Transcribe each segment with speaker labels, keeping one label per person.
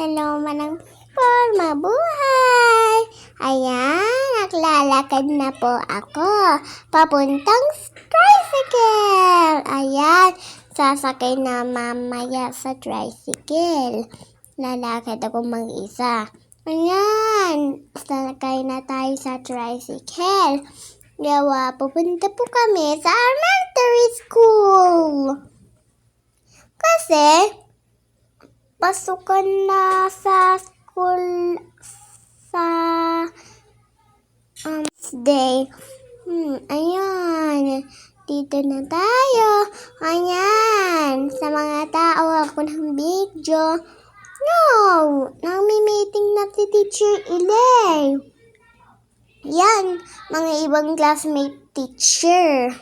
Speaker 1: Hello manang people, mabuhay! Ayan, naglalakad na po ako papuntang tricycle. Ayan, sasakay na mamaya sa tricycle. Lalakad ako mag-isa. Ayan, sasakay na tayo sa tricycle. Gawa, pupunta po kami sa elementary school. Kasi, pasukan na sa school sa day. Ayan. Dito na tayo. Ayan. Sa mga tao ako ng video. No! Nami-meeting na si Teacher Ilay. Yan. Mga ibang classmate teacher.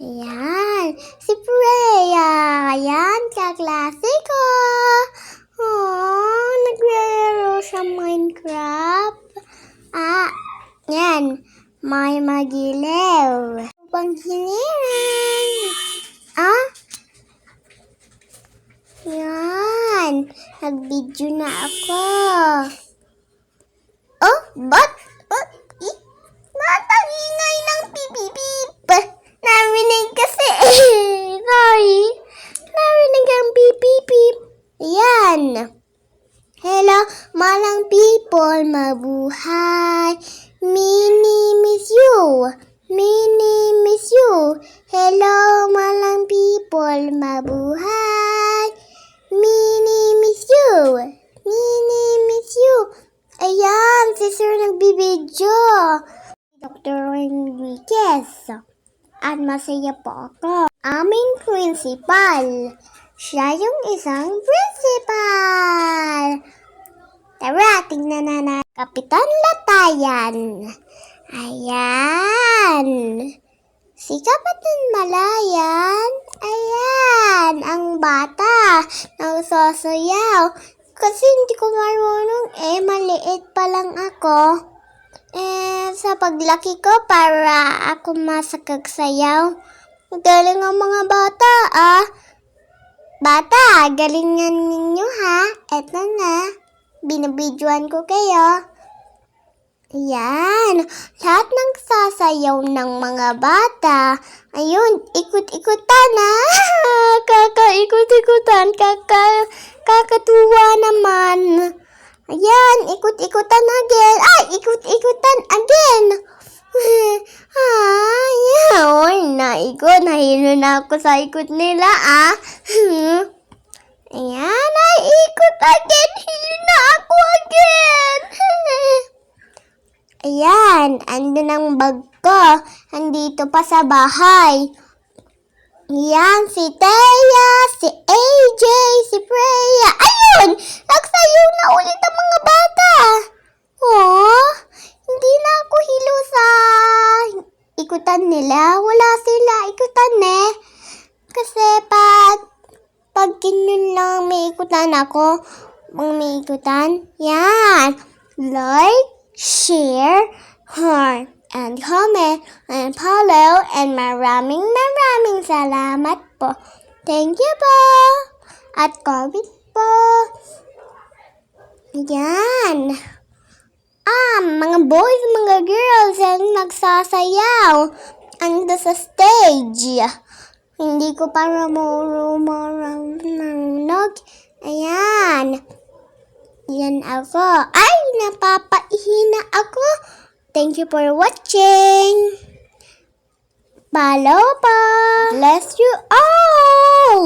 Speaker 1: Ayan. Si Freya. Ayan. Kaklase ko. Oh, naglaro siya Minecraft. Yan. May magilaw. Panghiliran. Yan. Nag-video na ako. Oh, ba't? Ba't ang ingay ng pipipip? Narinig kasi. Sorry. Narinig ang pipipip. Yan. Hello, malang people, mabuhay. Mini miss you. Mini miss you. Hello, malang people, mabuhay. Mini miss you. Mini miss you. Ayan, si Sir nagbibidyo. Dr. Enriquez. At masaya po ako. Aming principal. Siya yung isang principal. Tara, tingnan na natin. Kapitan Latayan. Ayan. Si Kapitan Malayan. Ayan. Ang bata. Nagsasayaw. Kasi hindi ko marunong maliit pa lang ako. Sa paglaki ko, para ako masakagsayaw. Magaling ang mga bata, Bata, galingan ninyo, ha? Eto na. Binibidyoan ko kayo. Ayan. Lahat ng sasayaw ng mga bata. Ayun, ikot-ikutan, Kakaikot-ikutan. Kakatuwa naman. Ayan, ikot-ikutan again. Ikot-ikutan again. Naikot. Nahilo na ako sa ikot nila, Ayan, ikot again. Hilo na ako again. Ayan, andun ang bag ko. Andito pa sa bahay. Ayan, si Thea, si AJ, si Freya. Ayun! Nagsayaw na ulit ang mga bata. Oh, hindi na ako hilo sa ikutan nila. Wala sila ikutan Kasi pag ganyan lang may ikutan ako, may ikutan, yan. Like, share, heart, and comment, and follow, and maraming salamat po. Thank you po. At comment po. Yan. Mga boys, mga girls, ang nagsasayaw. Ando sa stage. Hindi ko para marunong. Ayan. Yan ako. Ay, napapaihina ako. Thank you for watching. Follow pa. Bless you all.